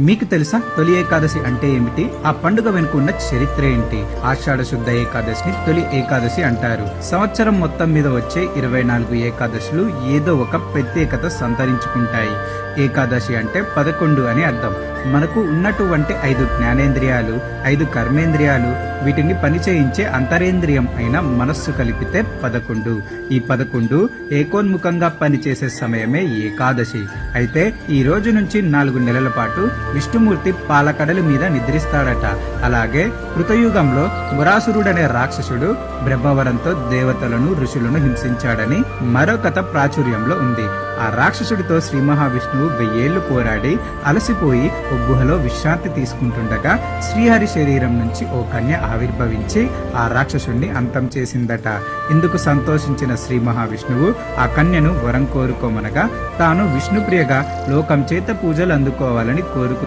మీకు తెలుసా తొలి ఏకాదశి అంటే ఏమిటి? ఆ పండుగ వెనుక ఉన్న చరిత్ర ఏంటి? ఆషాఢ శుద్ధ ఏకాదశిని తొలి ఏకాదశి అంటారు. సంవత్సరం మొత్తం మీద వచ్చే 24 ఏకాదశులు ఏదో ఒక ప్రత్యేకత సంతరించుకుంటాయి. ఏకాదశి అంటే 11 అని అర్థం. మనకు ఉన్నటువంటి 5 జ్ఞానేంద్రియాలు, 5 కర్మేంద్రియాలు, వీటిని పనిచేయించే అంతరేంద్రియం అయిన మనస్సు కలిపితే 11. ఈ 11 ఏకోన్ముఖంగా పనిచేసే సమయమే ఏకాదశి. అయితే ఈ రోజు నుంచి 4 నెలల పాటు విష్ణుమూర్తి పాలకడలి మీద నిద్రిస్తాడట. అలాగే కృతయుగంలో మురాసురుడనే రాక్షసుడు బ్రహ్మవరంతో దేవతలను ఋషులను హింసించాడని మరో కథ ప్రాచుర్యంలో ఉంది. ఆ రాక్షసుడితో శ్రీ మహావిష్ణువు 1000 ఏళ్లు పోరాడి అలసిపోయి ఓ గుహలో విశ్రాంతి తీసుకుంటుండగా శ్రీహరి శరీరం నుంచి ఓ కన్య ఆవిర్భవించి ఆ రాక్షసుడిని అంతం చేసిందట. ఇందుకు సంతోషించిన శ్రీ మహావిష్ణువు ఆ కన్యను వరం కోరుకోమనగా తాను విష్ణుప్రియగా లోకం చేత పూజలు అందుకోవాలని కోరుకు